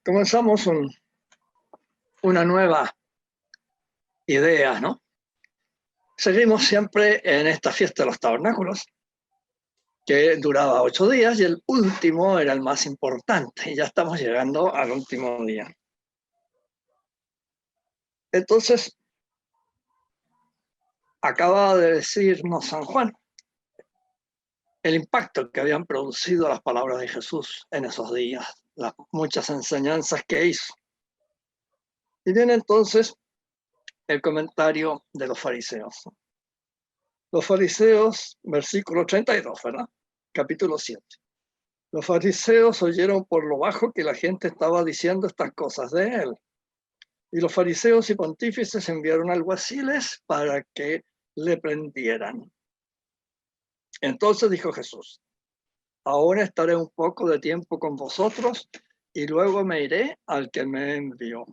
Comenzamos una nueva idea, ¿no? Seguimos siempre en esta fiesta de los tabernáculos, que duraba 8 días y el último era el más importante. Y ya estamos llegando al último día. Entonces, acaba de decirnos San Juan el impacto que habían producido las palabras de Jesús en esos días, las muchas enseñanzas que hizo. Y viene entonces el comentario de los fariseos. Los fariseos, versículo 32, ¿verdad? Capítulo 7. Los fariseos oyeron por lo bajo que la gente estaba diciendo estas cosas de él. Y los fariseos y pontífices enviaron alguaciles para que le prendieran. Entonces dijo Jesús: ahora estaré un poco de tiempo con vosotros y luego me iré al que me envió.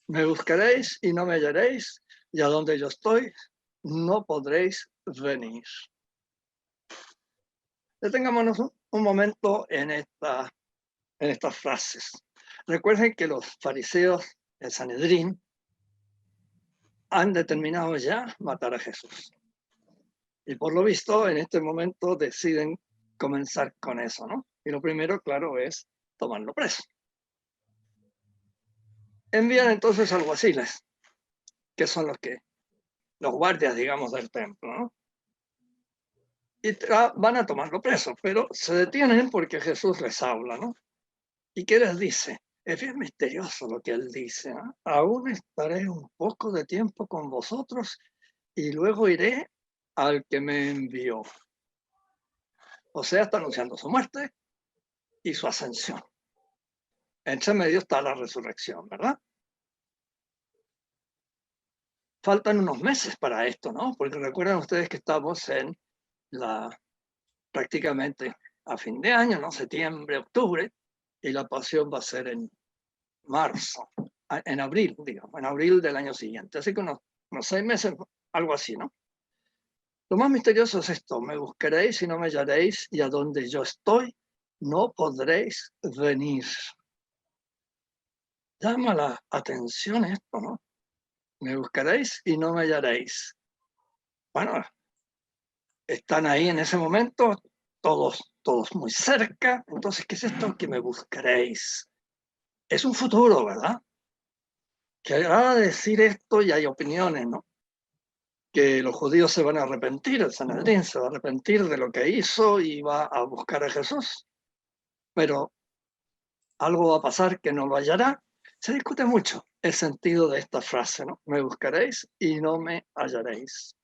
Me buscaréis y no me hallaréis, y a donde yo estoy no podréis venir. Detengámonos un momento en estas frases. Recuerden que los fariseos, el Sanedrín, han determinado ya matar a Jesús. Y por lo visto, en este momento deciden comenzar con eso, ¿no? Y lo primero, claro, es tomarlo preso. Envían entonces alguaciles, que son los guardias, digamos, del templo, ¿no? Y van a tomarlo preso, pero se detienen porque Jesús les habla, ¿no? ¿Y qué les dice? Es bien misterioso lo que él dice, ¿no? Aún estaré un poco de tiempo con vosotros y luego iré al que me envió. O sea, está anunciando su muerte y su ascensión. Entre medio está la resurrección, ¿verdad? Faltan unos meses para esto, ¿no? Porque recuerdan ustedes que estamos en prácticamente a fin de año, ¿no? Septiembre, octubre, y la pasión va a ser en marzo, en abril, digamos, en abril del año siguiente. Así que unos 6 meses, algo así, ¿no? Lo más misterioso es esto: me buscaréis y no me hallaréis, y a donde yo estoy no podréis venir. Llama la atención esto, ¿no? Me buscaréis y no me hallaréis. Bueno, están ahí en ese momento, todos muy cerca. Entonces, ¿qué es esto que me buscaréis? Es un futuro, ¿verdad? Que agrada decir esto, y hay opiniones, ¿no? Que los judíos se van a arrepentir, el Sanedrín se va a arrepentir de lo que hizo y va a buscar a Jesús. Pero algo va a pasar que no lo hallará. Se discute mucho el sentido de esta frase, ¿no? Me buscaréis y no me hallaréis.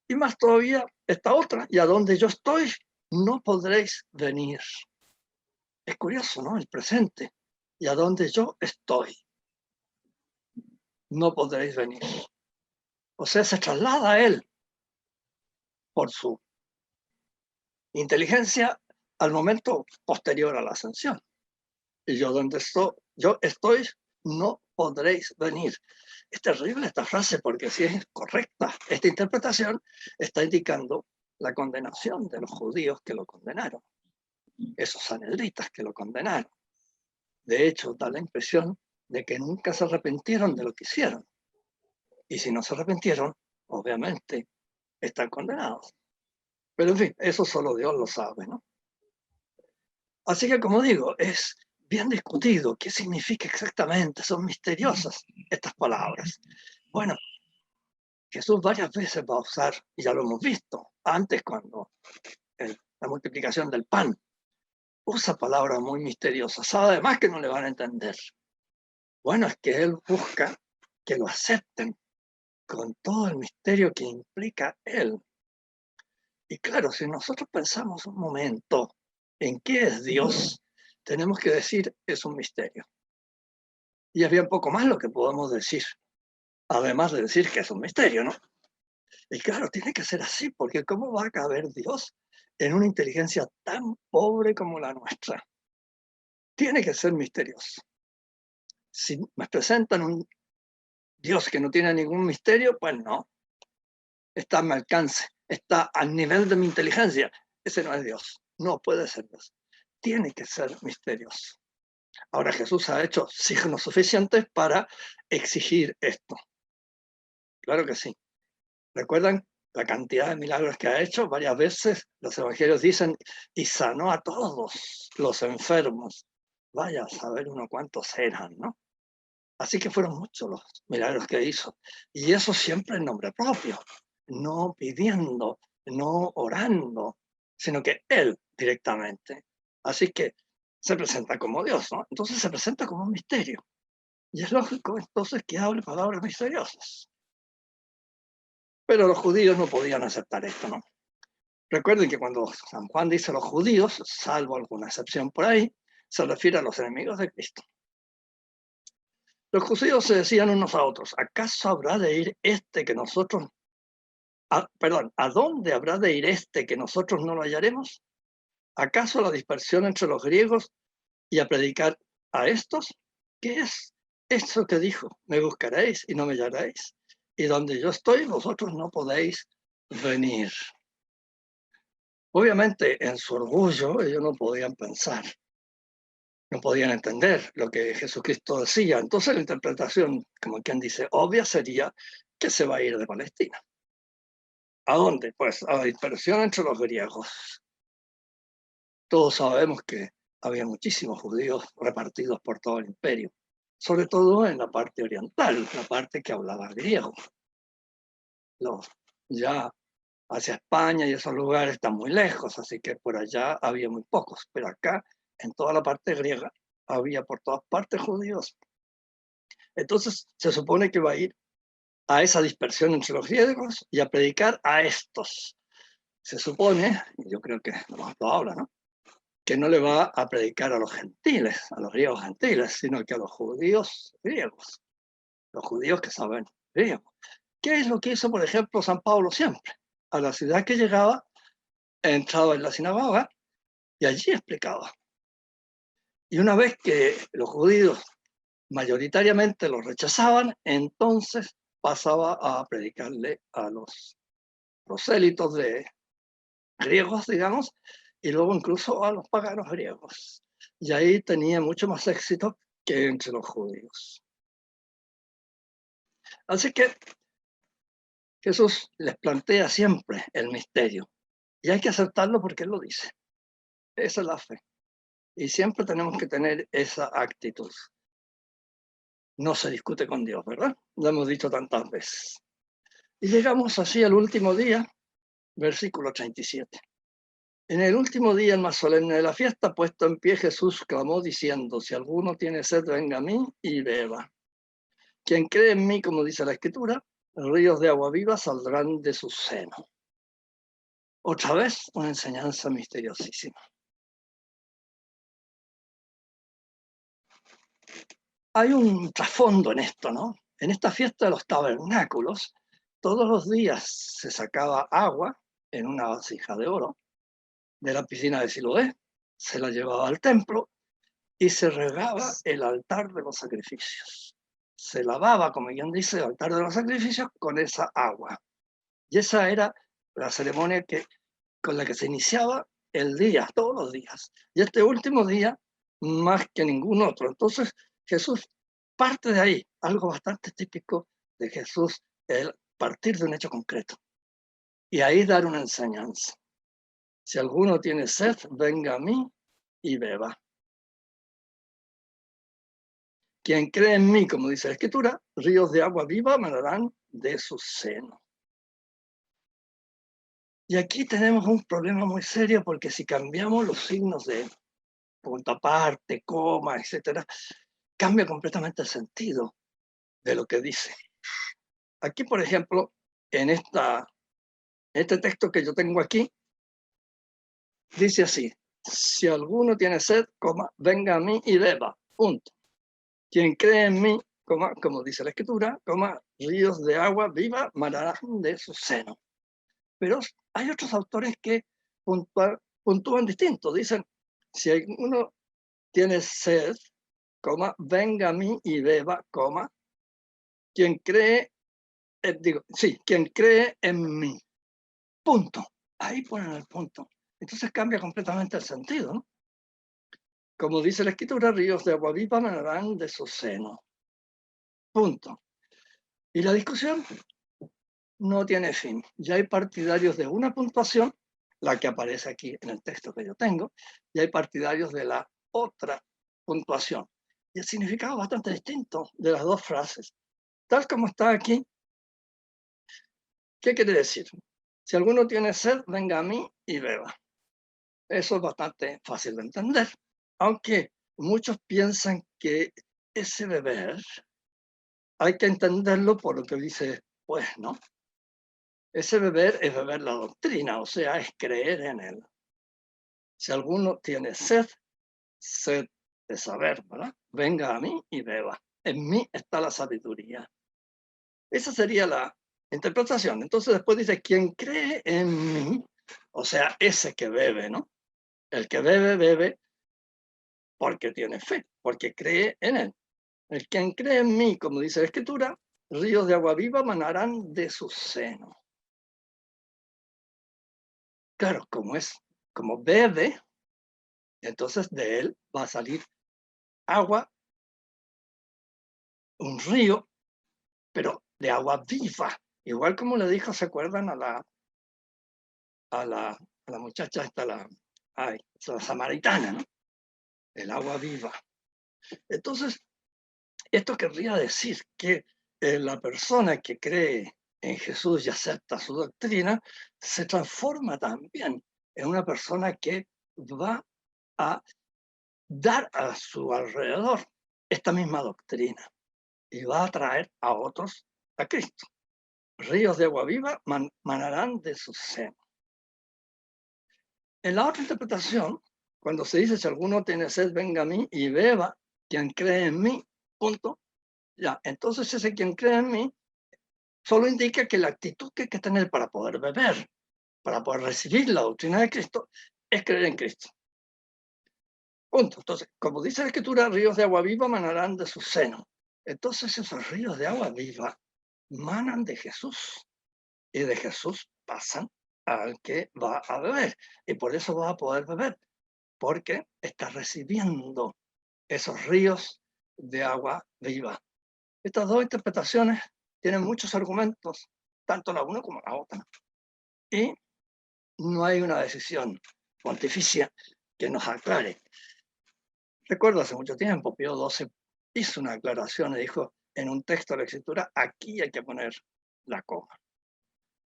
Y más todavía esta otra: y a donde yo estoy no podréis venir. Es curioso, ¿no? El presente. Y a donde yo estoy no podréis venir. O sea, se traslada a él por su inteligencia al momento posterior a la ascensión. Y yo estoy, no podréis venir. Es terrible esta frase, porque si es correcta esta interpretación, está indicando la condenación de los judíos que lo condenaron, esos sanedritas que lo condenaron. De hecho, da la impresión de que nunca se arrepintieron de lo que hicieron. Y si no se arrepintieron, obviamente están condenados. Pero en fin, eso solo Dios lo sabe, ¿no? Así que, como digo, es bien discutido qué significa exactamente. Son misteriosas estas palabras. Bueno, Jesús varias veces va a usar, y ya lo hemos visto antes cuando la multiplicación del pan, usa palabras muy misteriosas. Sabe además que no le van a entender. Bueno, es que él busca que lo acepten con todo el misterio que implica él. Y claro, si nosotros pensamos un momento en qué es Dios, tenemos que decir: es un misterio. Y es bien poco más lo que podemos decir, además de decir que es un misterio, ¿no? Y claro, tiene que ser así, porque ¿cómo va a caber Dios en una inteligencia tan pobre como la nuestra? Tiene que ser misterioso. Si me presentan un Dios que no tiene ningún misterio, pues no. Está a mi alcance, está al nivel de mi inteligencia. Ese no es Dios, no puede ser Dios. tiene que ser misterioso. Ahora Jesús ha hecho signos suficientes para exigir esto. Claro que sí. ¿Recuerdan la cantidad de milagros que ha hecho? Varias veces los evangelios dicen, y sanó a todos los enfermos. Vaya a saber uno cuántos eran, ¿no? Así que fueron muchos los milagros que hizo. Y eso siempre en nombre propio, no pidiendo, no orando, sino que Él directamente. Así que se presenta como Dios, ¿no? Entonces se presenta como un misterio. Y es lógico entonces que hable palabras misteriosas. Pero los judíos no podían aceptar esto, ¿no? Recuerden que cuando San Juan dice los judíos, salvo alguna excepción por ahí, se refiere a los enemigos de Cristo. Los judíos se decían unos a otros, ¿acaso habrá de ir este que nosotros, ¿a dónde habrá de ir este que nosotros no lo hallaremos? ¿Acaso la dispersión entre los griegos y a predicar a estos? ¿Qué es eso que dijo? Me buscaréis y no me hallaréis, y donde yo estoy vosotros no podéis venir. Obviamente en su orgullo ellos no podían pensar, no podían entender lo que Jesucristo decía. Entonces la interpretación, como quien dice, obvia sería que se va a ir de Palestina. ¿A dónde? Pues a la dispersión entre los griegos. Todos sabemos que había muchísimos judíos repartidos por todo el imperio, sobre todo en la parte oriental, la parte que hablaba griego. Ya hacia España y esos lugares están muy lejos, así que por allá había muy pocos, pero acá, en toda la parte griega, había por todas partes judíos. Entonces se supone que va a ir a esa dispersión entre los griegos y a predicar a estos. Se supone, y yo creo que lo habla, ¿no?, que no le va a predicar a los gentiles, a los griegos gentiles, sino que a los judíos griegos, los judíos que saben griego. ¿Qué es lo que hizo, por ejemplo, San Pablo siempre? A la ciudad que llegaba, entraba en la sinagoga y allí explicaba. Y una vez que los judíos mayoritariamente los rechazaban, entonces pasaba a predicarle a los prosélitos de griegos, digamos, y luego incluso a los paganos griegos. Y ahí tenía mucho más éxito que entre los judíos. Así que Jesús les plantea siempre el misterio. Y hay que aceptarlo porque Él lo dice. Esa es la fe. Y siempre tenemos que tener esa actitud. No se discute con Dios, ¿verdad? Lo hemos dicho tantas veces. Y llegamos así al último día, versículo 37. En el último día, el más solemne de la fiesta, puesto en pie, Jesús clamó diciendo, si alguno tiene sed, venga a mí y beba. Quien cree en mí, como dice la Escritura, ríos de agua viva saldrán de su seno. Otra vez, una enseñanza misteriosísima. Hay un trasfondo en esto, ¿no? En esta fiesta de los tabernáculos, todos los días se sacaba agua en una vasija de oro de la piscina de Siloé, se la llevaba al templo y se regaba el altar de los sacrificios. Se lavaba, como quien dice, el altar de los sacrificios con esa agua. Y esa era la ceremonia con la que se iniciaba el día, todos los días. Y este último día, más que ningún otro. Entonces, Jesús parte de ahí, algo bastante típico de Jesús, el partir de un hecho concreto. Y ahí dar una enseñanza. Si alguno tiene sed, venga a mí y beba. Quien cree en mí, como dice la Escritura, ríos de agua viva manarán de su seno. Y aquí tenemos un problema muy serio porque si cambiamos los signos de punto aparte, coma, etcétera, cambia completamente el sentido de lo que dice. Aquí, por ejemplo, en este texto que yo tengo aquí, dice así, si alguno tiene sed, coma, venga a mí y beba, punto. Quien cree en mí, coma, como dice la Escritura, coma, ríos de agua viva manarán de su seno. Pero hay otros autores que puntúan distinto. Dicen, si alguno tiene sed, coma, venga a mí y beba, coma, quien cree, quien cree en mí. Punto. Ahí ponen el punto. Entonces cambia completamente el sentido, ¿no? como dice la Escritura, ríos de agua viva manarán de su seno. Punto. Y la discusión no tiene fin. Ya hay partidarios de una puntuación, la que aparece aquí en el texto que yo tengo, y hay partidarios de la otra puntuación. Y el significado es bastante distinto de las dos frases. Tal como está aquí, ¿qué quiere decir? Si alguno tiene sed, venga a mí y beba. Eso es bastante fácil de entender, aunque muchos piensan que ese beber hay que entenderlo por lo que dice, pues, ¿no? Ese beber es beber la doctrina, o sea, es creer en él. Si alguno tiene sed, sed de saber, ¿verdad? Venga a mí y beba. En mí está la sabiduría. Esa sería la interpretación. Entonces después dice, quien cree en mí, o sea, ese que bebe, ¿no? El que bebe, bebe porque tiene fe, porque cree en él. El quien cree en mí, como dice la Escritura, ríos de agua viva manarán de su seno. Claro, como bebe, entonces de él va a salir agua, un río, pero de agua viva. Igual como le dijo, ¿se acuerdan a la muchacha esta, la samaritana, ¿no? El agua viva. Entonces, esto querría decir que la persona que cree en Jesús y acepta su doctrina se transforma también en una persona que va a dar a su alrededor esta misma doctrina y va a traer a otros a Cristo. Ríos de agua viva manarán de su seno. En la otra interpretación, cuando se dice si alguno tiene sed, venga a mí y beba, quien cree en mí, punto, ya. Entonces ese quien cree en mí solo indica que la actitud que hay que tener para poder beber, para poder recibir la doctrina de Cristo, es creer en Cristo. Punto. Entonces, como dice la Escritura, ríos de agua viva manarán de su seno. Entonces esos ríos de agua viva manan de Jesús y de Jesús pasan al que va a beber. Y por eso va a poder beber, porque está recibiendo esos ríos de agua viva. Estas dos interpretaciones tienen muchos argumentos, tanto la una como la otra. Y no hay una decisión pontificia que nos aclare. Recuerdo hace mucho tiempo, Pío XII hizo una aclaración y dijo, en un texto de la Escritura, aquí hay que poner la coma.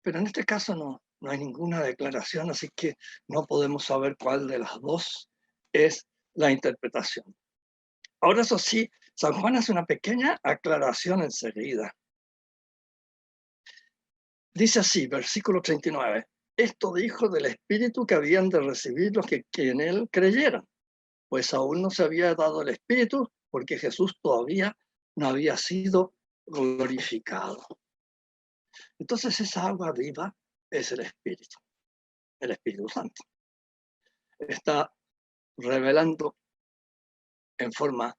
Pero en este caso no hay ninguna declaración, así que no podemos saber cuál de las dos es la interpretación. Ahora, eso sí, San Juan hace una pequeña aclaración enseguida. Dice así, versículo 39, esto dijo del Espíritu que habían de recibir los que en él creyeran, pues aún no se había dado el Espíritu porque Jesús todavía no había sido glorificado. Entonces esa agua viva es el Espíritu Santo. Está revelando en forma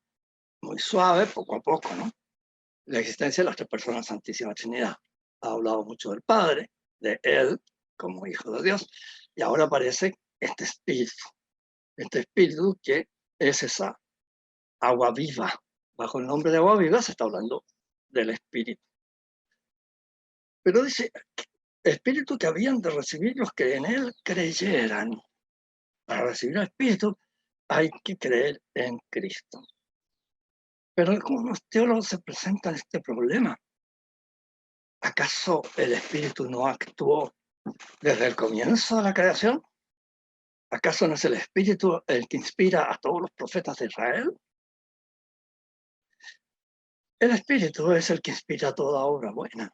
muy suave, poco a poco, ¿no? La existencia de las tres personas Santísima Trinidad. Ha hablado mucho del Padre, de Él como Hijo de Dios, y ahora aparece este Espíritu que es esa agua viva. Bajo el nombre de agua viva se está hablando del Espíritu. Pero dice, Espíritu que habían de recibir los que en Él creyeran. Para recibir el Espíritu hay que creer en Cristo. Pero algunos teólogos se presentan este problema. ¿Acaso el Espíritu no actuó desde el comienzo de la creación? ¿Acaso no es el Espíritu el que inspira a todos los profetas de Israel? El Espíritu es el que inspira toda obra buena.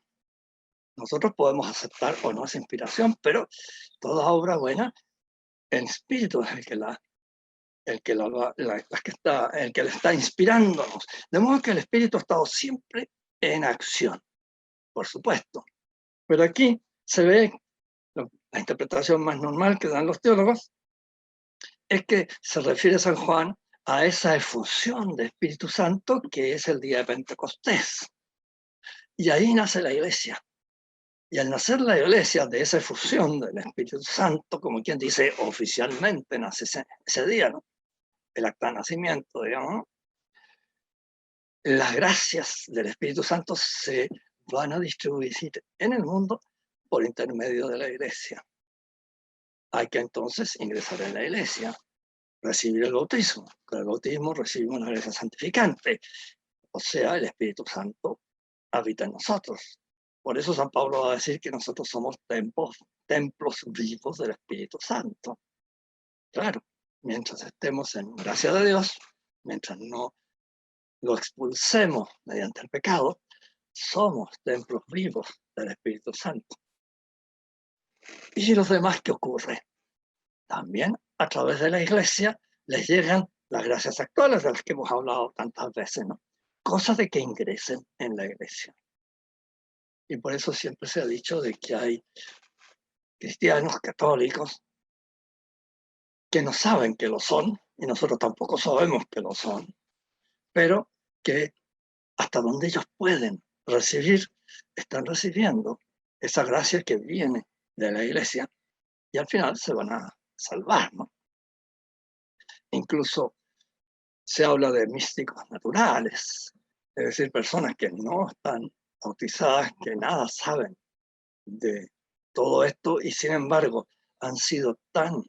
Nosotros podemos aceptar o no esa inspiración, pero toda obra buena, el Espíritu es el que le está inspirándonos. De modo que el Espíritu ha estado siempre en acción, por supuesto. Pero aquí se ve la interpretación más normal que dan los teólogos, es que se refiere San Juan a esa efusión de Espíritu Santo que es el día de Pentecostés. Y ahí nace la iglesia. Y al nacer la iglesia de esa efusión del Espíritu Santo, como quien dice, oficialmente nace ese día, ¿no? el acta de nacimiento, digamos, las gracias del Espíritu Santo se van a distribuir en el mundo por intermedio de la iglesia. Hay que entonces ingresar en la iglesia, recibir el bautismo. Con el bautismo recibimos la gracia santificante, o sea, el Espíritu Santo habita en nosotros. Por eso San Pablo va a decir que nosotros somos templos vivos del Espíritu Santo. Claro, mientras estemos en gracia de Dios, mientras no lo expulsemos mediante el pecado, somos templos vivos del Espíritu Santo. ¿Y los demás qué ocurre? También a través de la iglesia les llegan las gracias actuales de las que hemos hablado tantas veces, ¿no? Cosas de que ingresen en la iglesia. Y por eso siempre se ha dicho de que hay cristianos católicos que no saben que lo son, y nosotros tampoco sabemos que lo son, pero que hasta donde ellos pueden recibir, están recibiendo esa gracia que viene de la iglesia, y al final se van a salvar, ¿no? Incluso se habla de místicos naturales, es decir, personas que no están bautizadas, que nada saben de todo esto y sin embargo han sido tan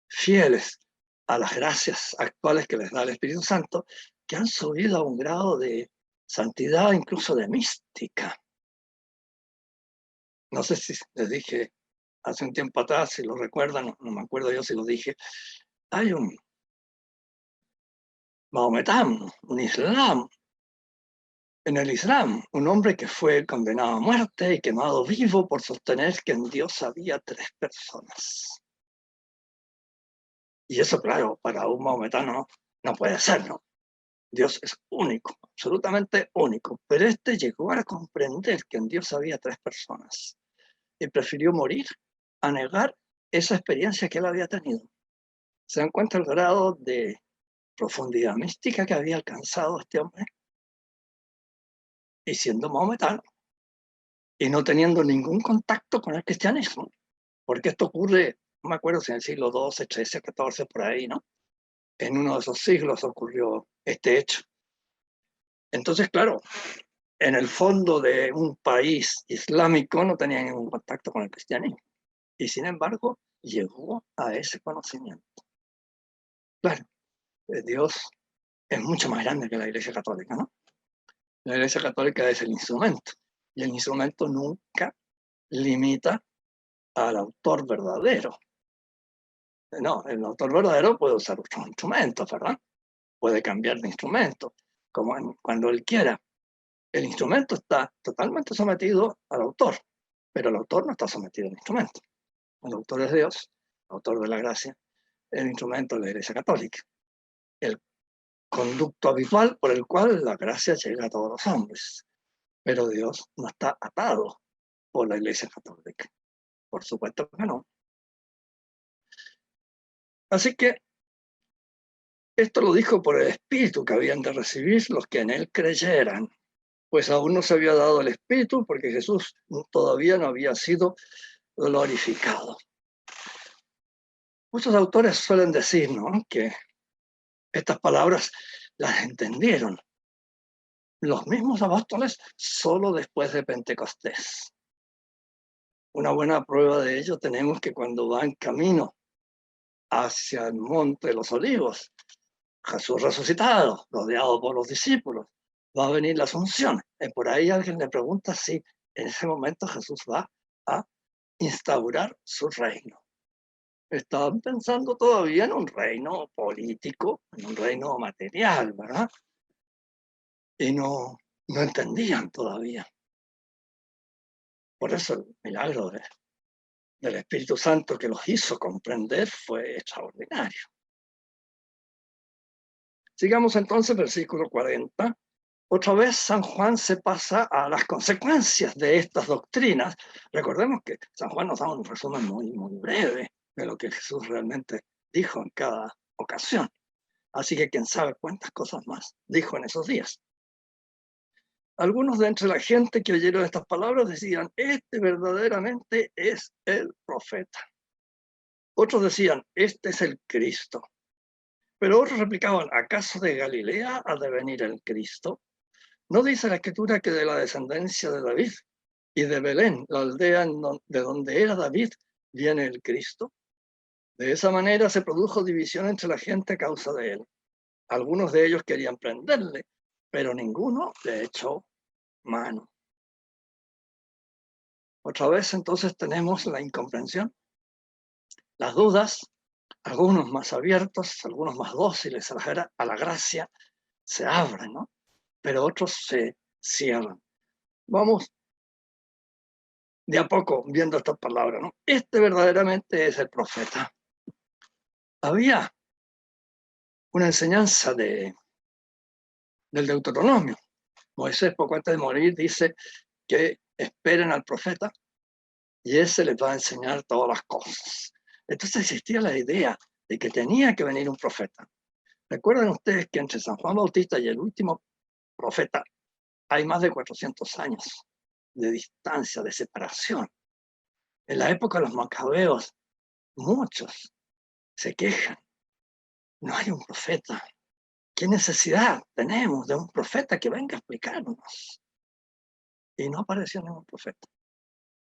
fieles a las gracias actuales que les da el Espíritu Santo, que han subido a un grado de santidad, incluso de mística. No sé si les dije hace un tiempo atrás, si lo recuerdan, no me acuerdo yo si lo dije, hay un maometán, un islam, en el Islam, un hombre que fue condenado a muerte y quemado vivo por sostener que en Dios había 3 personas. Y eso, claro, para un maometano no puede ser, ¿no? Dios es único, absolutamente único. Pero este llegó a comprender que en Dios había 3 personas y prefirió morir a negar esa experiencia que él había tenido. ¿Se dan cuenta el grado de profundidad mística que había alcanzado este hombre? Y siendo maometano, y no teniendo ningún contacto con el cristianismo, porque esto ocurre, no me acuerdo si en el siglo XII, XIII, XIV, por ahí, ¿no? En uno de esos siglos ocurrió este hecho. Entonces, claro, en el fondo de un país islámico no tenía ningún contacto con el cristianismo, y sin embargo llegó a ese conocimiento. Claro, Dios es mucho más grande que la Iglesia Católica, ¿no? La Iglesia Católica es el instrumento, y el instrumento nunca limita al autor verdadero. No, el autor verdadero puede usar otros instrumentos, ¿verdad? Puede cambiar de instrumento, cuando él quiera. El instrumento está totalmente sometido al autor, pero el autor no está sometido al instrumento. El autor es Dios, el autor de la gracia, el instrumento de la Iglesia Católica. El conducto habitual por el cual la gracia llega a todos los hombres. Pero Dios no está atado por la Iglesia Católica. Por supuesto que no. Así que esto lo dijo por el Espíritu que habían de recibir los que en él creyeran, pues aún no se había dado el Espíritu porque Jesús todavía no había sido glorificado. Muchos autores suelen decir, ¿no?, que estas palabras las entendieron los mismos apóstoles solo después de Pentecostés. Una buena prueba de ello tenemos que cuando van camino hacia el Monte de los Olivos, Jesús resucitado, rodeado por los discípulos, va a venir la Asunción. Y por ahí alguien le pregunta si en ese momento Jesús va a instaurar su reino. Estaban pensando todavía en un reino político, en un reino material, ¿verdad? Y no entendían todavía. Por eso el milagro del Espíritu Santo que los hizo comprender fue extraordinario. Sigamos entonces, versículo 40. Otra vez San Juan se pasa a las consecuencias de estas doctrinas. Recordemos que San Juan nos da un resumen muy, muy breve de lo que Jesús realmente dijo en cada ocasión. Así que quién sabe cuántas cosas más dijo en esos días. Algunos de entre la gente que oyeron estas palabras decían, este verdaderamente es el profeta. Otros decían, este es el Cristo. Pero otros replicaban, ¿acaso de Galilea ha de venir el Cristo? ¿No dice la Escritura que de la descendencia de David y de Belén, la aldea de donde era David, viene el Cristo? De esa manera se produjo división entre la gente a causa de él. Algunos de ellos querían prenderle, pero ninguno le echó mano. Otra vez entonces tenemos la incomprensión, las dudas, algunos más abiertos, algunos más dóciles a la gracia, se abren, ¿no? Pero otros se cierran. Vamos de a poco viendo estas palabras, ¿no? Este verdaderamente es el profeta. Había una enseñanza del Deuteronomio. Moisés, poco antes de morir, dice que esperen al profeta y ese les va a enseñar todas las cosas. Entonces existía la idea de que tenía que venir un profeta. Recuerden ustedes que entre San Juan Bautista y el último profeta hay más de 400 años de distancia, de separación. En la época de los macabeos, muchos se quejan. No hay un profeta. ¿Qué necesidad tenemos de un profeta que venga a explicarnos? Y no apareció ningún profeta.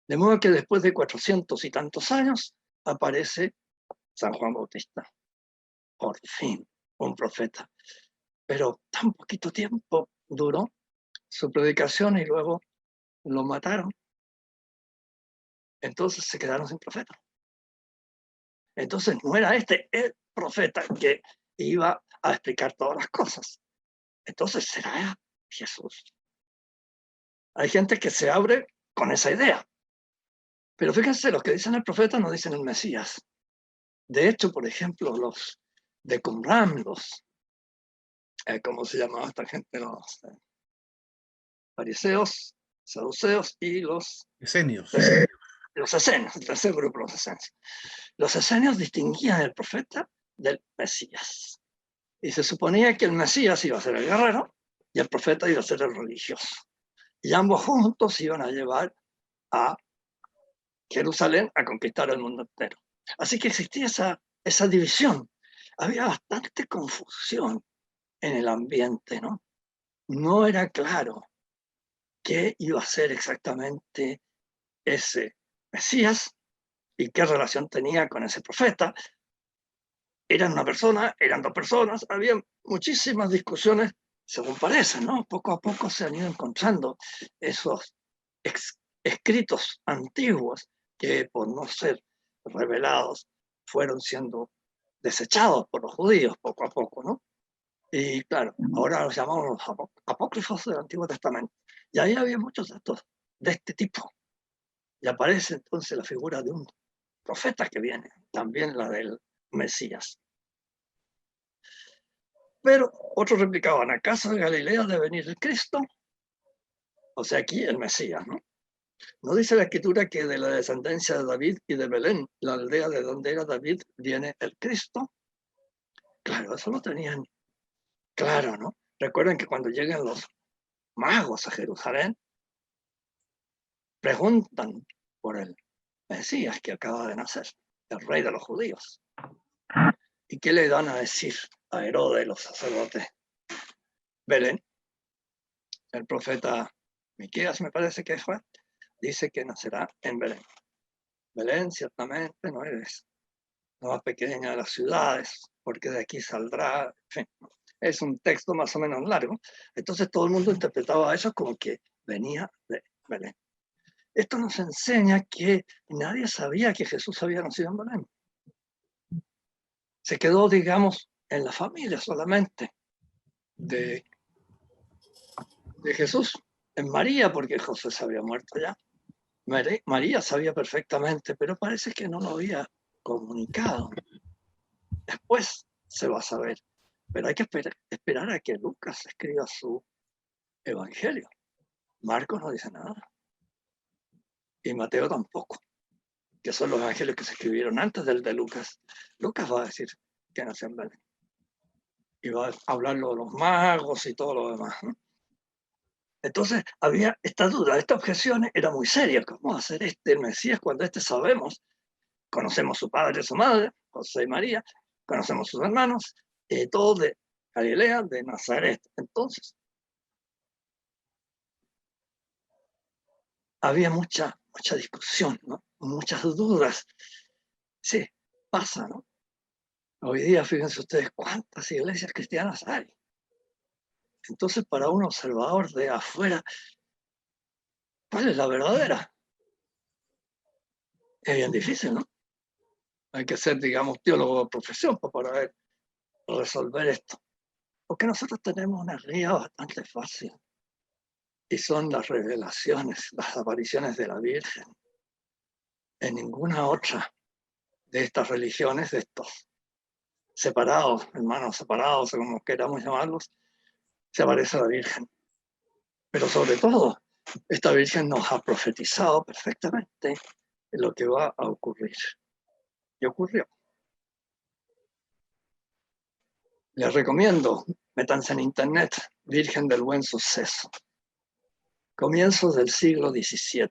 De modo que después de 400 y tantos años aparece San Juan Bautista. Por fin, un profeta. Pero tan poquito tiempo duró su predicación y luego lo mataron. Entonces se quedaron sin profeta. Entonces no era este el profeta que iba a explicar todas las cosas. Entonces será Jesús. Hay gente que se abre con esa idea. Pero fíjense, los que dicen el profeta no dicen el Mesías. De hecho, por ejemplo, los de Qumran, ¿cómo se llamaba esta gente? Los fariseos, saduceos y los Esenios. Los esenios, el tercer grupo, los esenios. Los esenios distinguían el profeta del Mesías. Y se suponía que el Mesías iba a ser el guerrero y el profeta iba a ser el religioso. Y ambos juntos iban a llevar a Jerusalén a conquistar el mundo entero. Así que existía esa división. Había bastante confusión en el ambiente, ¿no? No era claro qué iba a ser exactamente ese Mesías y qué relación tenía con ese profeta. Eran una persona, eran dos personas, había muchísimas discusiones, según parece, ¿no? Poco a poco se han ido encontrando esos escritos antiguos que por no ser revelados fueron siendo desechados por los judíos poco a poco, ¿no? Y claro, ahora los llamamos los apócrifos del Antiguo Testamento. Y ahí había muchos datos de este tipo. Y aparece entonces la figura de un profeta que viene, también la del Mesías. Pero otros replicaban, ¿acaso de Galilea debe venir el Cristo? O sea, aquí el Mesías, ¿no? ¿No dice la Escritura que de la descendencia de David y de Belén, la aldea de donde era David, viene el Cristo? Claro, eso lo tenían claro, ¿no? Recuerden que cuando llegan los magos a Jerusalén, preguntan por el Mesías que acaba de nacer, el rey de los judíos. ¿Y qué le dan a decir a Herodes y los sacerdotes? Belén, el profeta Miqueas, me parece que fue, dice que nacerá en Belén. Belén ciertamente no es la más pequeña de las ciudades, porque de aquí saldrá, en fin, es un texto más o menos largo. Entonces todo el mundo interpretaba eso como que venía de Belén. Esto nos enseña que nadie sabía que Jesús había nacido en Belén. Se quedó, digamos, en la familia solamente de Jesús, en María, porque José se había muerto ya. María sabía perfectamente, pero parece que no lo había comunicado. Después se va a saber, pero hay que esperar a que Lucas escriba su evangelio. Marcos no dice nada. Y Mateo tampoco, que son los evangelios que se escribieron antes del de Lucas. Lucas va a decir que nació en Belén. Y va a hablar de los magos y todo lo demás, ¿no? Entonces había esta duda, esta objeción era muy seria. ¿Cómo va a ser el Mesías cuando sabemos? Conocemos su padre y su madre, José y María, conocemos sus hermanos, todo de Galilea, de Nazaret. Entonces, había mucha discusión, ¿no? Muchas dudas. Sí, pasa, ¿no? Hoy día, fíjense ustedes cuántas iglesias cristianas hay. Entonces, para un observador de afuera, ¿cuál es la verdadera? Es bien difícil, ¿no? Hay que ser, digamos, teólogo de profesión para resolver esto. Porque nosotros tenemos una guía bastante fácil. Y son las revelaciones, las apariciones de la Virgen. En ninguna otra de estas religiones, de estos separados, hermanos separados, o como queramos llamarlos, se aparece la Virgen. Pero sobre todo, esta Virgen nos ha profetizado perfectamente lo que va a ocurrir. Y ocurrió. Les recomiendo, métanse en internet, Virgen del Buen Suceso. Comienzos del siglo XVII.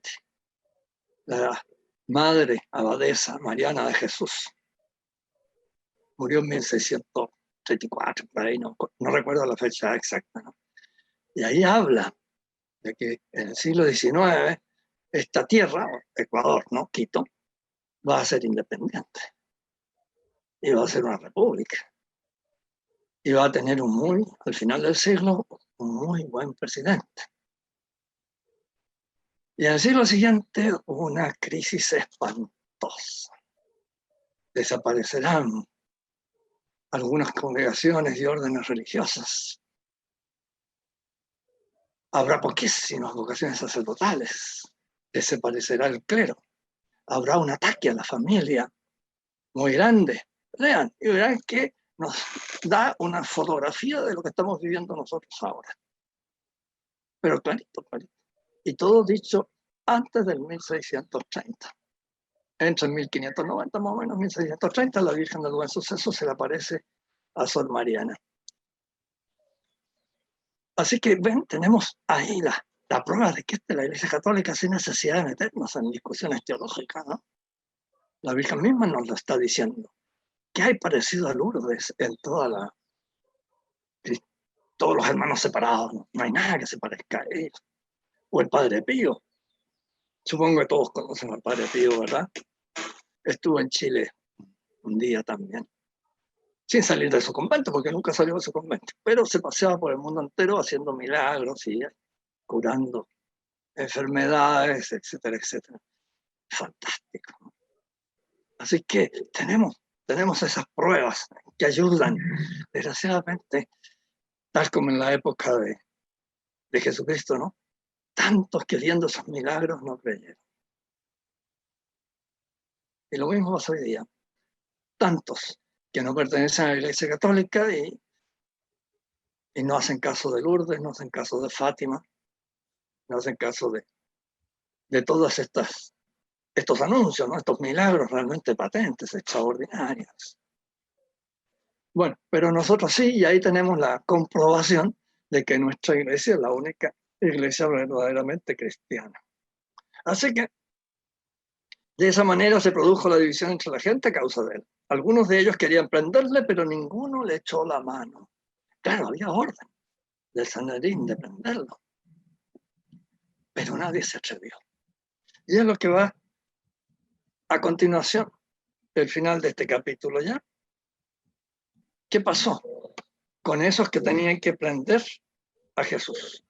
La madre abadesa Mariana de Jesús murió en 1634, por ahí, no recuerdo la fecha exacta, ¿no? Y ahí habla de que en el siglo XIX esta tierra, Ecuador, ¿no? Quito, va a ser independiente y va a ser una república. Y va a tener al final del siglo, un muy buen presidente. Y en el siglo siguiente, una crisis espantosa. Desaparecerán algunas congregaciones y órdenes religiosas. Habrá poquísimas vocaciones sacerdotales. Desaparecerá el clero. Habrá un ataque a la familia muy grande. Lean y verán que nos da una fotografía de lo que estamos viviendo nosotros ahora. Pero clarito, clarito. Y todo dicho antes del 1630. Entre 1590 más o menos, 1630, la Virgen del Buen Suceso se le aparece a Sor Mariana. Así que ven, tenemos ahí la prueba de que la Iglesia Católica sin necesidad de meternos en discusiones teológicas, ¿no? La Virgen misma nos lo está diciendo. ¿Qué hay parecido a Lourdes en todos los hermanos separados? No hay nada que se parezca a ellos. O el Padre Pío. Supongo que todos conocen al Padre Pío, ¿verdad? Estuvo en Chile un día también, sin salir de su convento, porque nunca salió de su convento, pero se paseaba por el mundo entero haciendo milagros y curando enfermedades, etcétera, etcétera. Fantástico. Así que tenemos esas pruebas que ayudan. Desgraciadamente, tal como en la época de Jesucristo, ¿no? Tantos que viendo esos milagros no creyeron. Y lo mismo pasa hoy día. Tantos que no pertenecen a la Iglesia Católica y no hacen caso de Lourdes, no hacen caso de Fátima, no hacen caso de todos estos anuncios, ¿no? Estos milagros realmente patentes, extraordinarios. Bueno, pero nosotros sí, y ahí tenemos la comprobación de que nuestra iglesia es la única iglesia verdaderamente cristiana. Así que de esa manera se produjo la división entre la gente a causa de él. Algunos de ellos querían prenderle, pero ninguno le echó la mano. Claro, había orden del Sanedrín de prenderlo, pero nadie se atrevió. Y es lo que va a continuación, el final de este capítulo ya. ¿Qué pasó con esos que tenían que prender a Jesús?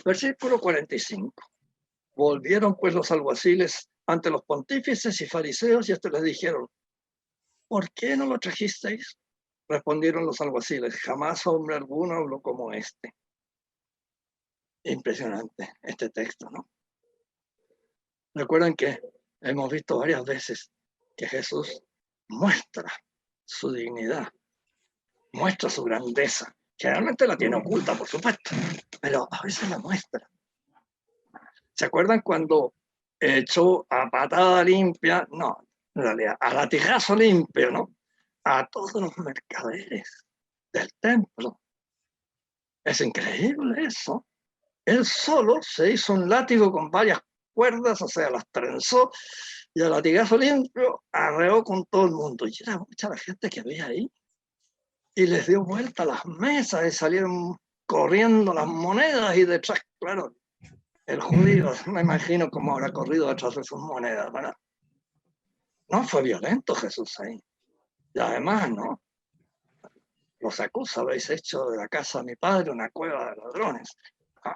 Versículo 45. Volvieron pues los alguaciles ante los pontífices y fariseos y estos les dijeron: ¿por qué no lo trajisteis? Respondieron los alguaciles: jamás hombre alguno habló como este. Impresionante este texto, ¿no? Recuerden que hemos visto varias veces que Jesús muestra su dignidad, muestra su grandeza. Generalmente la tiene oculta, por supuesto, pero a veces la muestra. ¿Se acuerdan cuando echó a patada limpia? No, en realidad, a latigazo limpio, ¿no? A todos los mercaderes del templo. Es increíble eso. Él solo se hizo un látigo con varias cuerdas, o sea, las trenzó y a latigazo limpio arreó con todo el mundo. Y era mucha la gente que había ahí. y les dio vuelta a las mesas y salieron corriendo las monedas y detrás, claro, el judío, me imagino cómo habrá corrido detrás de sus monedas, ¿verdad? No fue violento Jesús ahí. Y además, ¿no? Los acusa, habéis hecho de la casa de mi padre una cueva de ladrones.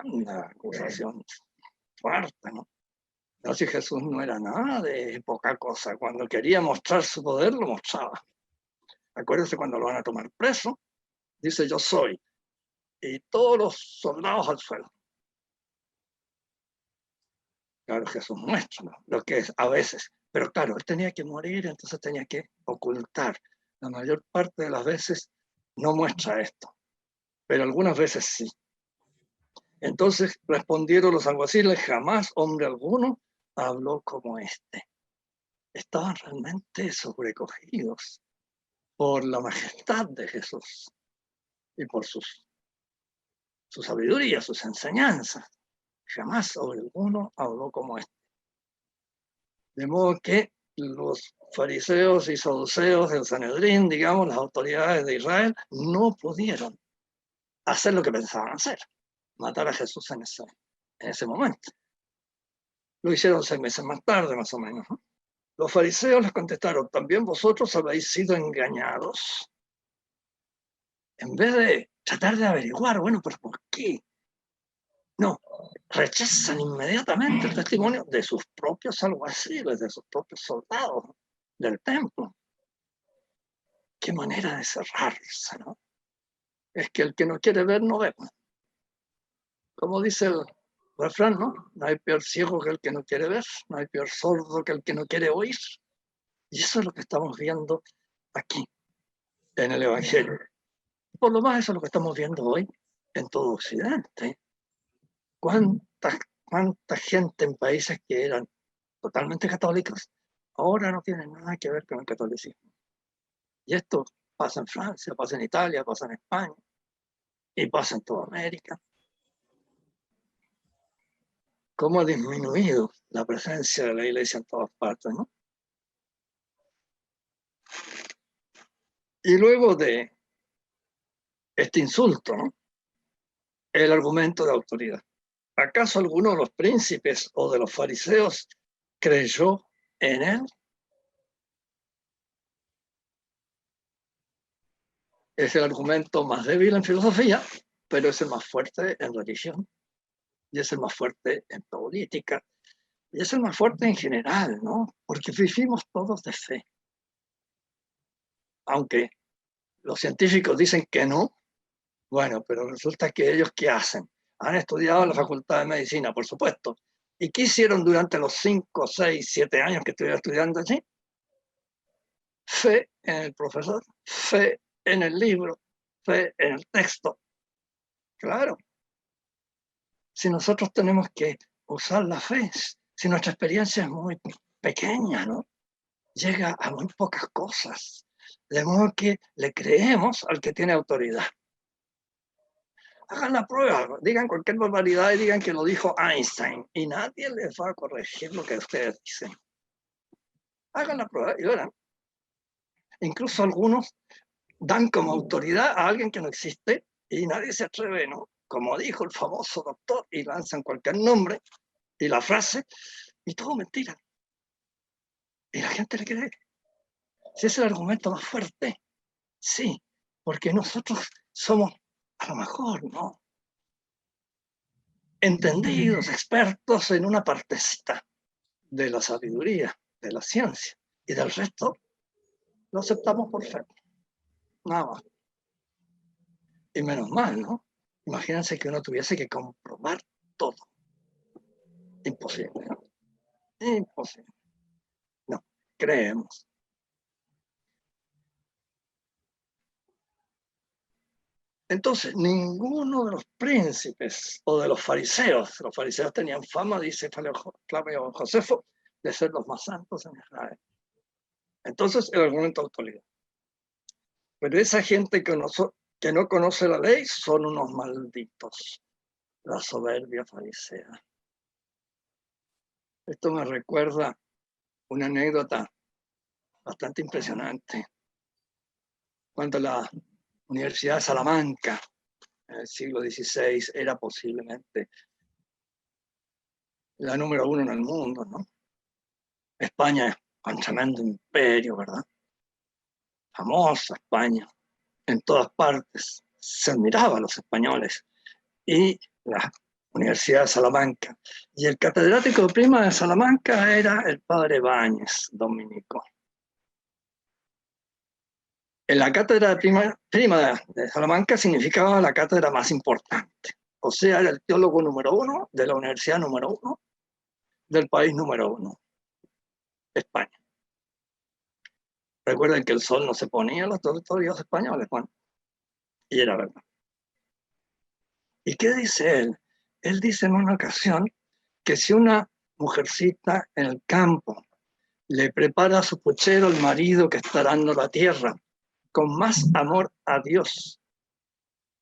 Una acusación fuerte, ¿no? No, si Jesús no era nada de poca cosa. Cuando quería mostrar su poder, lo mostraba. Acuérdense cuando lo van a tomar preso, dice yo soy. Y todos los soldados al suelo. Claro, Jesús muestra, ¿no? Lo que es a veces. Pero claro, él tenía que morir, entonces tenía que ocultar. La mayor parte de las veces no muestra esto, pero algunas veces sí. Entonces respondieron los alguaciles, jamás hombre alguno habló como este. Estaban realmente sobrecogidos por la majestad de Jesús y por su sabiduría, sus enseñanzas. Jamás sobre alguno habló como este. De modo que los fariseos y saduceos del Sanedrín, digamos, las autoridades de Israel, no pudieron hacer lo que pensaban hacer, matar a Jesús en ese momento. Lo hicieron 6 meses más tarde, más o menos, ¿no? Los fariseos les contestaron, ¿también vosotros habéis sido engañados? En vez de tratar de averiguar, bueno, pero ¿por qué? No, rechazan inmediatamente el testimonio de sus propios alguaciles, de sus propios soldados del templo. Qué manera de cerrarse, ¿no? Es que el que no quiere ver, no ve. Como dice el refrán, ¿no? No hay peor ciego que el que no quiere ver, no hay peor sordo que el que no quiere oír. Y eso es lo que estamos viendo aquí, en el Evangelio. Por lo más, eso es lo que estamos viendo hoy en todo Occidente. ¿Cuánta gente en países que eran totalmente católicos ahora no tienen nada que ver con el catolicismo? Y esto pasa en Francia, pasa en Italia, pasa en España y pasa en toda América. ¿Cómo ha disminuido la presencia de la iglesia en todas partes, ¿no? Y luego de este insulto, ¿no? El argumento de autoridad. ¿Acaso alguno de los príncipes o de los fariseos creyó en él? Es el argumento más débil en filosofía, pero es el más fuerte en religión, y es el más fuerte en política, y es el más fuerte en general, ¿no? Porque vivimos todos de fe. Aunque los científicos dicen que no, bueno, pero resulta que ellos, ¿qué hacen? Han estudiado en la Facultad de Medicina, por supuesto. ¿Y qué hicieron durante los 5, 6, 7 años que estuvieron estudiando allí? Fe en el profesor, fe en el libro, fe en el texto. Claro. Si nosotros tenemos que usar la fe, si nuestra experiencia es muy pequeña, ¿no? Llega a muy pocas cosas. De modo que le creemos al que tiene autoridad. Hagan la prueba, digan cualquier barbaridad y digan que lo dijo Einstein y nadie les va a corregir lo que ustedes dicen. Hagan la prueba y verán. Incluso algunos dan como autoridad a alguien que no existe y nadie se atreve, ¿no? Como dijo el famoso doctor, y lanzan cualquier nombre y la frase y todo mentira. Y la gente le cree. Si es el argumento más fuerte, sí, porque nosotros somos, a lo mejor, ¿no? Entendidos, expertos en una partecita de la sabiduría, de la ciencia, y del resto lo aceptamos por fe. Nada más. Y menos mal, ¿no? Imagínense que uno tuviese que comprobar todo. Imposible, ¿no? Imposible. No, creemos. Entonces, ninguno de los príncipes o de los fariseos tenían fama, dice Flavio Josefo, de ser los más santos en Israel. Entonces, el argumento de autoridad. Pero esa gente que no conoce la ley son unos malditos, la soberbia farisea. Esto me recuerda una anécdota bastante impresionante. Cuando la Universidad de Salamanca, en el siglo XVI, era posiblemente la número 1 en el mundo, ¿no? España es un tremendo imperio, ¿verdad? Famosa España, en todas partes. Se admiraba a los españoles. Y la Universidad de Salamanca. Y el catedrático prima de Salamanca era el padre Báñez, dominico. En la cátedra prima de Salamanca significaba la cátedra más importante. O sea, era el teólogo número 1 de la universidad número 1 del país número 1, España. Recuerden que el sol no se ponía en los territorios españoles, bueno, y era verdad. ¿Y qué dice él? Él dice en una ocasión que si una mujercita en el campo le prepara a su puchero el marido que está dando la tierra, con más amor a Dios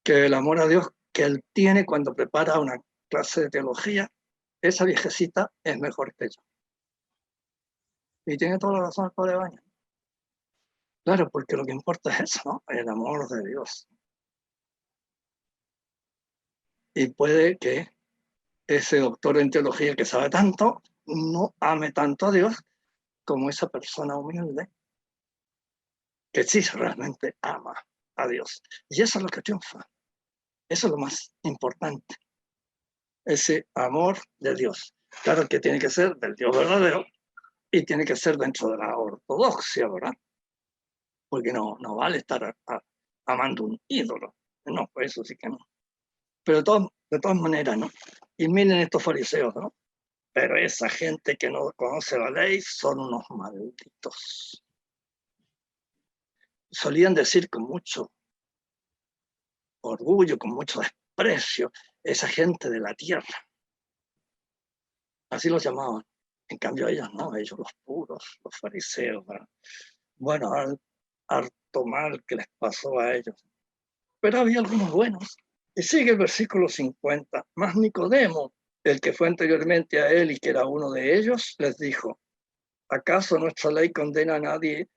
que el amor a Dios que él tiene cuando prepara una clase de teología, esa viejecita es mejor que yo. Y tiene toda la razón el padre Baña. Claro, porque lo que importa es eso, ¿no? El amor de Dios. Y puede que ese doctor en teología que sabe tanto no ame tanto a Dios como esa persona humilde que sí realmente ama a Dios. Y eso es lo que triunfa. Eso es lo más importante. Ese amor de Dios. Claro que tiene que ser del Dios verdadero y tiene que ser dentro de la ortodoxia, ¿verdad? Porque no vale estar amando un ídolo. No, pues eso sí que no. Pero de todas maneras, ¿no? Y miren estos fariseos, ¿no? Pero esa gente que no conoce la ley son unos malditos. Solían decir con mucho orgullo, con mucho desprecio, esa gente de la tierra. Así los llamaban. En cambio ellos no, ellos los puros, los fariseos, ¿verdad? Bueno, harto mal que les pasó a ellos. Pero había algunos buenos. Y sigue el versículo 50. Mas Nicodemo, el que fue anteriormente a él y que era uno de ellos, les dijo, ¿acaso nuestra ley condena a nadie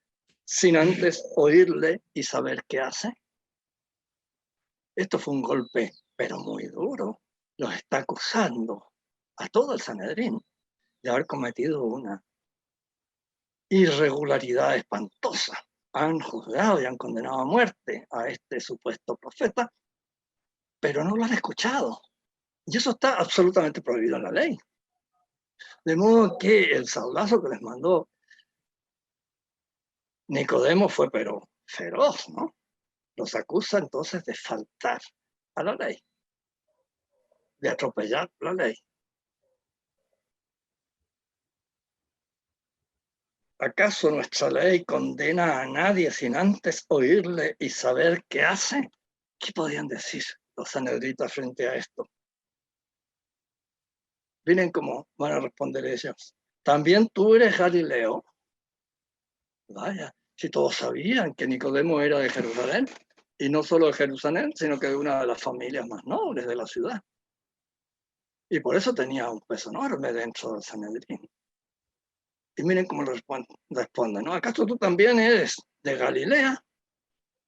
sin antes oírle y saber qué hace? Esto fue un golpe, pero muy duro. Los está acusando a todo el Sanedrín de haber cometido una irregularidad espantosa. Han juzgado y han condenado a muerte a este supuesto profeta, pero no lo han escuchado. Y eso está absolutamente prohibido en la ley. De modo que el sablazo que les mandó Nicodemo fue pero feroz, ¿no? Los acusa entonces de faltar a la ley, de atropellar la ley. ¿Acaso nuestra ley condena a nadie sin antes oírle y saber qué hace? ¿Qué podían decir los sanhedritas frente a esto? Miren cómo van a responder ellos. ¿También tú eres Galileo? Vaya, si todos sabían que Nicodemo era de Jerusalén, y no solo de Jerusalén, sino que de una de las familias más nobles de la ciudad. Y por eso tenía un peso enorme dentro del Sanedrín. Y miren cómo responde, ¿no? ¿Acaso tú también eres de Galilea?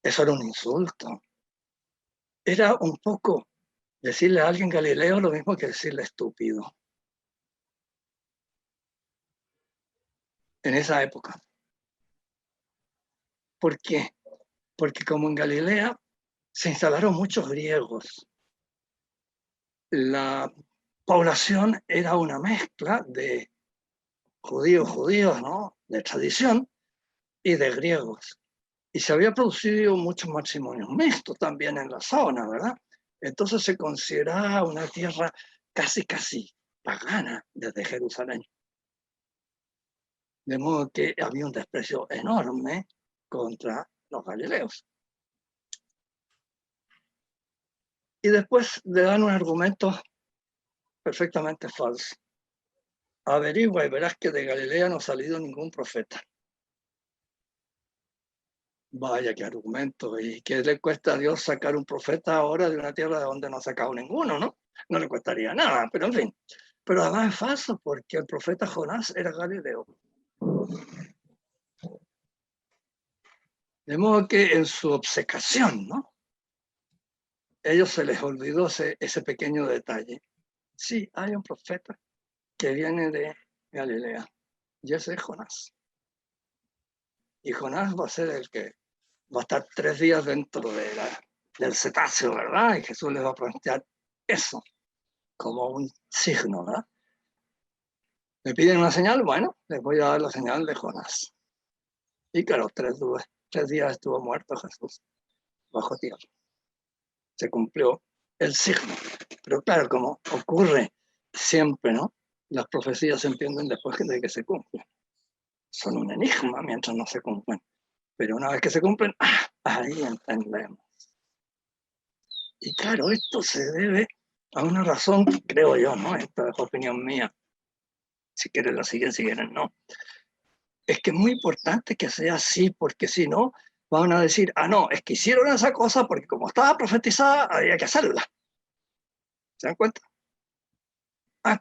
Eso era un insulto. Era un poco decirle a alguien Galileo lo mismo que decirle estúpido. En esa época. ¿Por qué? Porque como en Galilea se instalaron muchos griegos, la población era una mezcla de judíos, ¿no? De tradición y de griegos. Y se había producido muchos matrimonios mixtos también en la zona, ¿verdad? Entonces se consideraba una tierra casi pagana desde Jerusalén. De modo que había un desprecio enorme contra los galileos. Y después le dan un argumento perfectamente falso. Averigua y verás que de Galilea no ha salido ningún profeta. Vaya, qué argumento. ¿Y qué le cuesta a Dios sacar un profeta ahora de una tierra de donde no ha sacado ninguno, no? No le costaría nada, pero en fin. Pero además es falso porque el profeta Jonás era Galileo. De modo que en su obcecación, ¿no? ellos se les olvidó ese pequeño detalle. Sí, hay un profeta que viene de Galilea, y ese es Jonás. Y Jonás va a ser el que va a estar 3 días dentro del cetáceo, ¿verdad? Y Jesús les va a plantear eso como un signo, ¿verdad? Me piden una señal, bueno, les voy a dar la señal de Jonás. Y claro, 3 días estuvo muerto Jesús bajo tierra. Se cumplió el signo. Pero claro, como ocurre siempre, ¿no? Las profecías se entienden después de que se cumplen. Son un enigma mientras no se cumplen. Pero una vez que se cumplen, ahí entendemos. Y claro, esto se debe a una razón, creo yo, ¿no? Esta es opinión mía. Si quieren la siguen, si quieren no. Es que es muy importante que sea así, porque si no, van a decir, no, es que hicieron esa cosa porque como estaba profetizada, había que hacerla. ¿Se dan cuenta?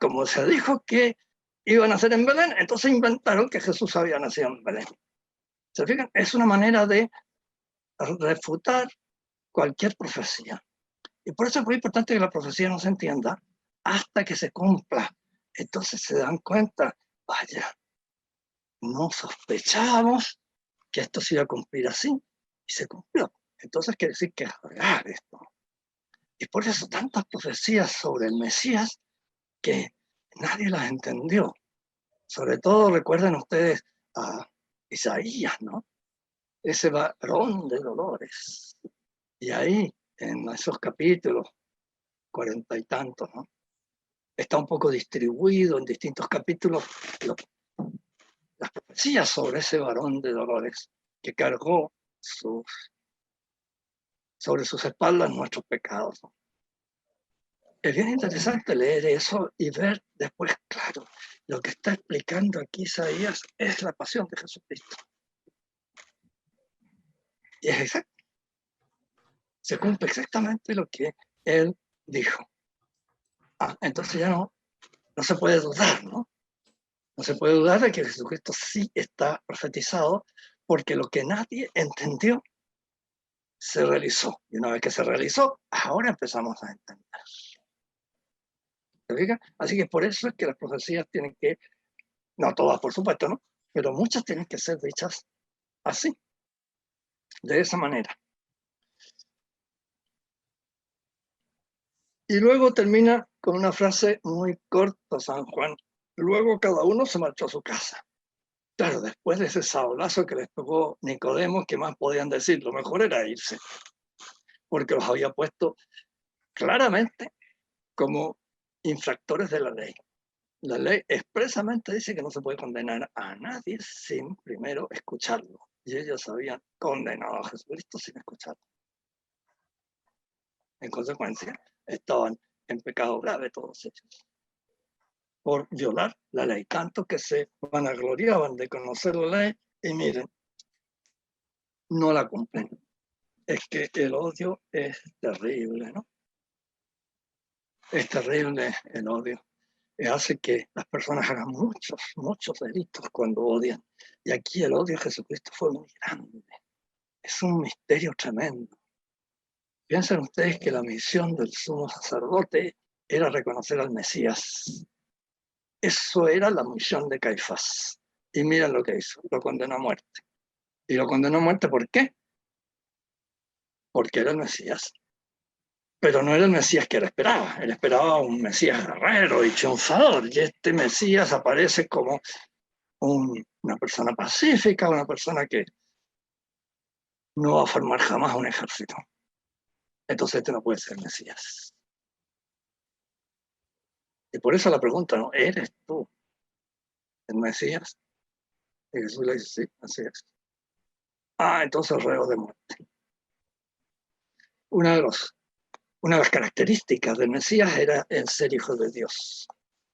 Como se dijo que iban a nacer en Belén, entonces inventaron que Jesús había nacido en Belén. ¿Se fijan? Es una manera de refutar cualquier profecía. Y por eso es muy importante que la profecía no se entienda hasta que se cumpla. Entonces se dan cuenta, vaya, no sospechábamos que esto se iba a cumplir así, y se cumplió. Entonces quiere decir que es real esto. Y por eso tantas profecías sobre el Mesías que nadie las entendió. Sobre todo recuerden ustedes a Isaías, ¿no? Ese varón de dolores. Y ahí, en esos capítulos, 40 y tantos, ¿no? Está un poco distribuido en distintos capítulos las profecías sobre ese varón de dolores que cargó sobre sus espaldas nuestros pecados, ¿no? Es bien interesante leer eso y ver después, claro, lo que está explicando aquí Isaías es la pasión de Jesucristo. Y es exacto. Se cumple exactamente lo que él dijo. Entonces ya no se puede dudar, ¿no? No se puede dudar de que Jesucristo sí está profetizado, porque lo que nadie entendió se realizó. Y una vez que se realizó, ahora empezamos a entender. ¿Se fijan? Así que por eso es que las profecías tienen que, no todas por supuesto, ¿no? Pero muchas tienen que ser dichas así, de esa manera. Y luego termina con una frase muy corta, San Juan. Luego cada uno se marchó a su casa. Claro, después de ese sablazo que les tocó Nicodemo, ¿qué más podían decir? Lo mejor era irse, porque los había puesto claramente como infractores de la ley. La ley expresamente dice que no se puede condenar a nadie sin primero escucharlo. Y ellos habían condenado a Jesucristo sin escucharlo. En consecuencia, estaban en pecado grave todos ellos, por violar la ley, tanto que se vanagloriaban de conocer la ley y miren, no la cumplen. Es que el odio es terrible, ¿no? Es terrible el odio. Hace que las personas hagan muchos delitos cuando odian. Y aquí el odio a Jesucristo fue muy grande. Es un misterio tremendo. Piensen ustedes que la misión del sumo sacerdote era reconocer al Mesías. Eso era la misión de Caifás. Y miren lo que hizo, lo condenó a muerte. ¿Y lo condenó a muerte por qué? Porque era el Mesías. Pero no era el Mesías que él esperaba un Mesías guerrero y triunfador, y este Mesías aparece como una persona pacífica, una persona que no va a formar jamás un ejército. Entonces este no puede ser Mesías. Y por eso la pregunta, ¿no? ¿Eres tú el Mesías? Y Jesús le dice, sí, así es. Entonces reo de muerte. Una de las características del Mesías era el ser hijo de Dios.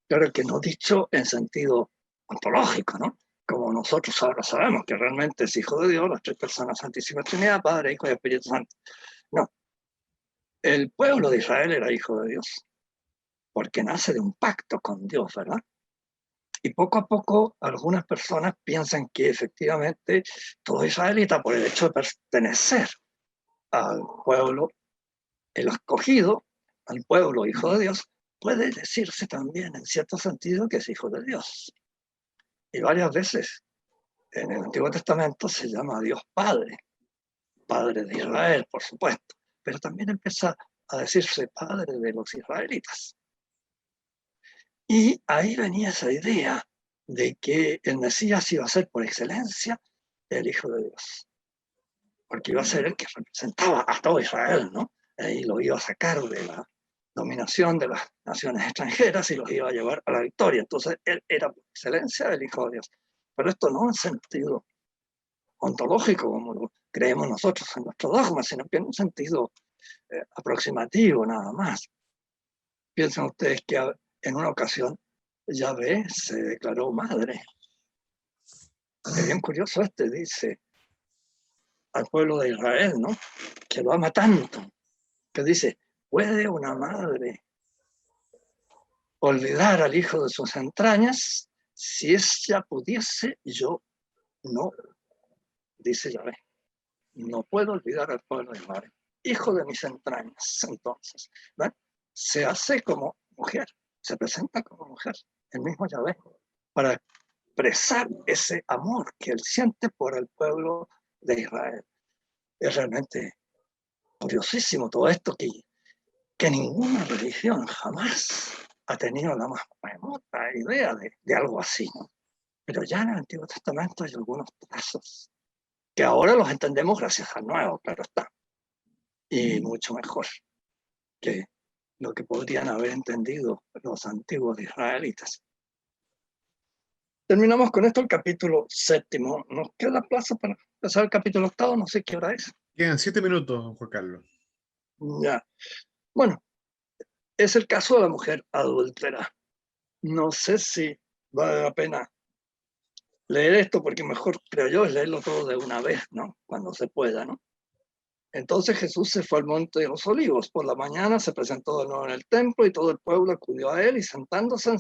Claro que no dicho en sentido ontológico, ¿no? Como nosotros ahora sabemos que realmente es hijo de Dios, las 3 personas santísimas Trinidad, Padre, Hijo y Espíritu Santo. No. El pueblo de Israel era hijo de Dios, porque nace de un pacto con Dios, ¿verdad? Y poco a poco algunas personas piensan que efectivamente todo israelita, por el hecho de pertenecer al pueblo El escogido, al pueblo hijo de Dios, puede decirse también en cierto sentido que es hijo de Dios. Y varias veces en el Antiguo Testamento se llama a Dios Padre, Padre de Israel, por supuesto, pero también empieza a decirse Padre de los israelitas. Y ahí venía esa idea de que el Mesías iba a ser por excelencia el Hijo de Dios, porque iba a ser el que representaba a todo Israel, ¿no? Y lo iba a sacar de la dominación de las naciones extranjeras y los iba a llevar a la victoria. Entonces él era por excelencia el Hijo de Dios. Pero esto no en sentido ontológico, como lo creemos nosotros en nuestro dogma, sino que en un sentido aproximativo nada más. Piensen ustedes que en una ocasión Yahvé se declaró madre. Es bien curioso dice al pueblo de Israel, ¿no? Que lo ama tanto, que dice, ¿puede una madre olvidar al hijo de sus entrañas? Si ella pudiese, yo no, dice Yahvé. No puedo olvidar al pueblo de Israel. Hijo de mis entrañas, entonces. ¿Ven? Se hace como mujer, se presenta como mujer, el mismo Yahvé, para expresar ese amor que él siente por el pueblo de Israel. Es realmente curiosísimo todo esto que ninguna religión jamás ha tenido la más remota idea de algo así, ¿no? Pero ya en el Antiguo Testamento hay algunos trazos que ahora los entendemos gracias al Nuevo, claro está, y mucho mejor que lo que podrían haber entendido los antiguos israelitas. Terminamos con esto el capítulo 7. Nos queda plazo para empezar el capítulo 8, no sé qué hora es. Quedan 7 minutos, don Juan Carlos. Ya. Bueno, es el caso de la mujer adúltera. No sé si vale la pena leer esto, porque mejor, creo yo, es leerlo todo de una vez, ¿no? Cuando se pueda, ¿no? Entonces Jesús se fue al monte de los olivos. Por la mañana se presentó de nuevo en el templo y todo el pueblo acudió a él y sentándose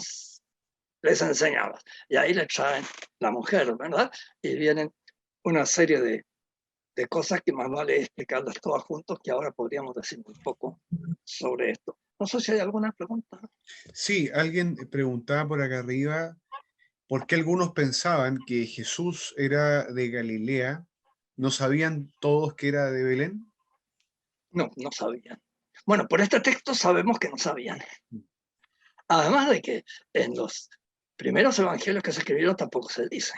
les enseñaba. Y ahí le traen la mujer, ¿verdad? Y vienen una serie de cosas que más vale explicarlas todas juntos, que ahora podríamos decir muy poco sobre esto. No sé si hay alguna pregunta. Sí, alguien preguntaba por acá arriba por qué algunos pensaban que Jesús era de Galilea. ¿No sabían todos que era de Belén? No, no sabían. Bueno, por este texto sabemos que no sabían. Además de que en los primeros evangelios que se escribieron tampoco se dice.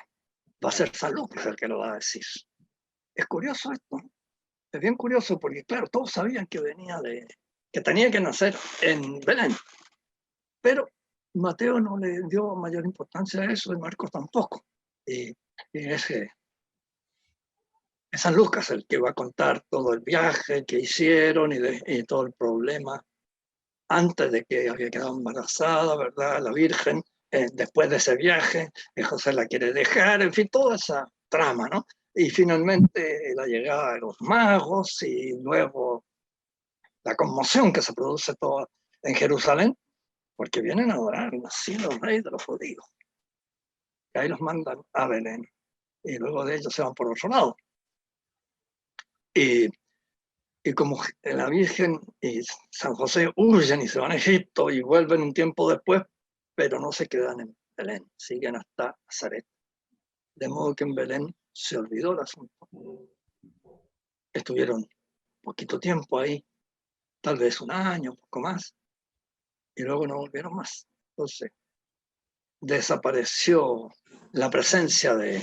Va a ser San Lucas el que lo va a decir. Es curioso esto. Es bien curioso porque, claro, todos sabían que que tenía que nacer en Belén. Pero Mateo no le dio mayor importancia a eso y Marcos tampoco. Y es San Lucas el que va a contar todo el viaje que hicieron y todo el problema antes de que había quedado embarazada, ¿verdad? La Virgen, después de ese viaje, José la quiere dejar, en fin, toda esa trama, ¿no? Y finalmente la llegada de los magos y luego la conmoción que se produce toda en Jerusalén, porque vienen a adorar al nacido rey de los judíos. Y ahí los mandan a Belén. Y luego de ellos se van por otro lado. Y como la Virgen y San José huyen y se van a Egipto y vuelven un tiempo después, pero no se quedan en Belén, siguen hasta Nazaret. De modo que en Belén se olvidó el asunto. Estuvieron poquito tiempo ahí, tal vez un año, un poco más, y luego no volvieron más. Entonces, desapareció la presencia de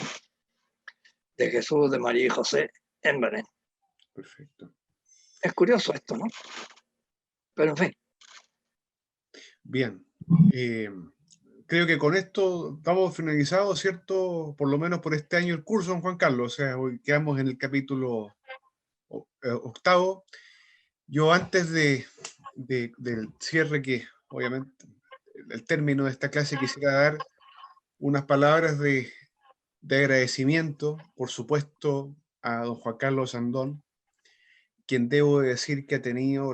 Jesús, de María y José en Belén. Perfecto. Es curioso esto, ¿no? Pero en fin. Bien. Creo que con esto estamos finalizados, ¿cierto? Por lo menos por este año el curso, don Juan Carlos. O sea, hoy quedamos en el capítulo 8. Yo antes del cierre, que obviamente el término de esta clase, quisiera dar unas palabras de agradecimiento, por supuesto, a don Juan Carlos Andón, quien debo decir que ha tenido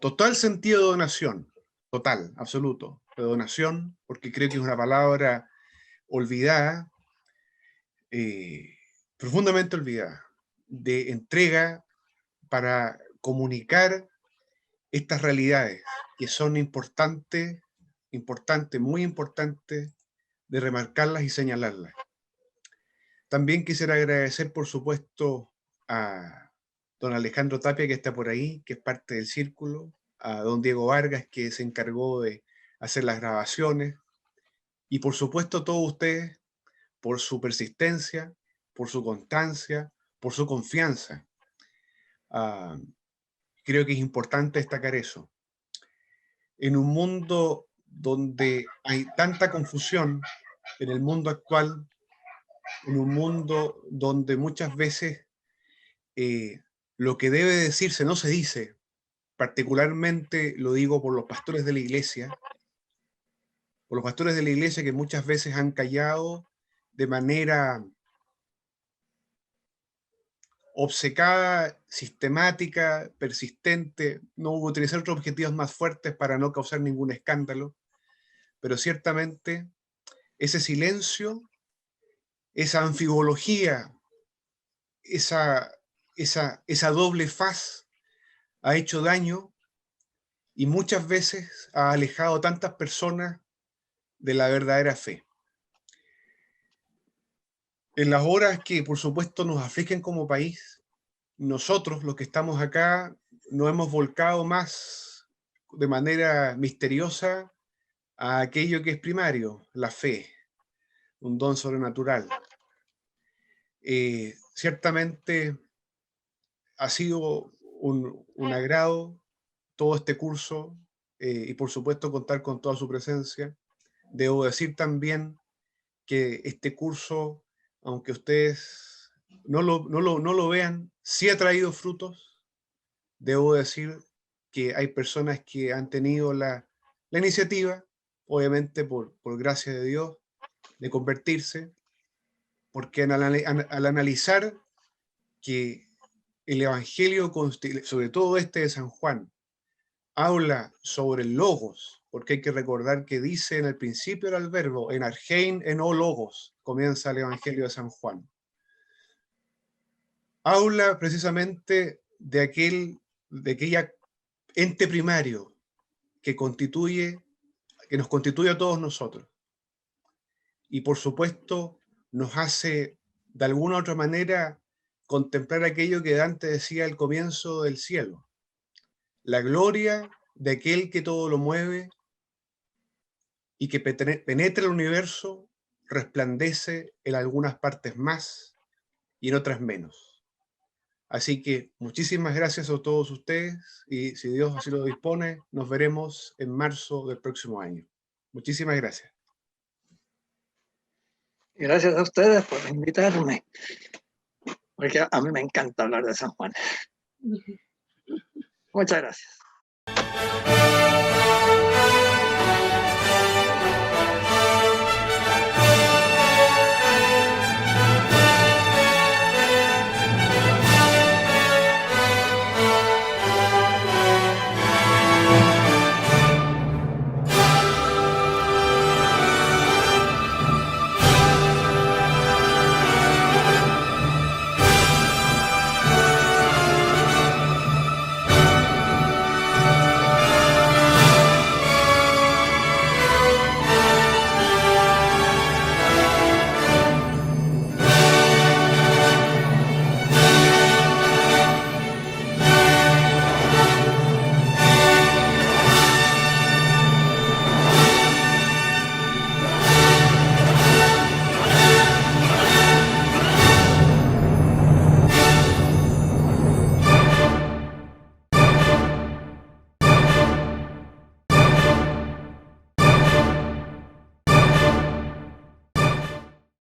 total sentido de donación, total, absoluto, de donación, porque creo que es una palabra olvidada, profundamente olvidada, de entrega para comunicar estas realidades que son importantes, muy importantes de remarcarlas y señalarlas. También quisiera agradecer, por supuesto, a don Alejandro Tapia, que está por ahí, que es parte del círculo, a don Diego Vargas, que se encargó de hacer las grabaciones, y por supuesto a todos ustedes por su persistencia, por su constancia, por su confianza. Creo que es importante destacar eso. En un mundo donde hay tanta confusión, en el mundo actual, en un mundo donde muchas veces lo que debe decirse no se dice, particularmente lo digo por los pastores de la iglesia, que muchas veces han callado de manera obcecada, sistemática, persistente. No hubo que utilizar otros objetivos más fuertes para no causar ningún escándalo, pero ciertamente ese silencio, esa anfibología, esa doble faz ha hecho daño y muchas veces ha alejado a tantas personas de la verdadera fe. En las horas que, por supuesto, nos afligen como país, nosotros, los que estamos acá, nos hemos volcado más de manera misteriosa a aquello que es primario, la fe, un don sobrenatural. Ciertamente ha sido un agrado todo este curso y por supuesto contar con toda su presencia. Debo decir también que este curso, aunque ustedes no lo vean, sí ha traído frutos. Debo decir que hay personas que han tenido la iniciativa, obviamente por gracia de Dios, de convertirse, porque al analizar que el Evangelio, sobre todo este de San Juan, habla sobre el logos, porque hay que recordar que dice en el principio era el verbo, en argein en o logos, comienza el Evangelio de San Juan. Habla precisamente de aquella ente primario que nos constituye a todos nosotros. Y por supuesto nos hace de alguna u otra manera contemplar aquello que Dante decía al comienzo del cielo. La gloria de aquel que todo lo mueve y que penetra el universo, resplandece en algunas partes más y en otras menos. Así que muchísimas gracias a todos ustedes y si Dios así lo dispone, nos veremos en marzo del próximo año. Muchísimas gracias. Gracias a ustedes por invitarme, porque a mí me encanta hablar de San Juan. Muchas gracias.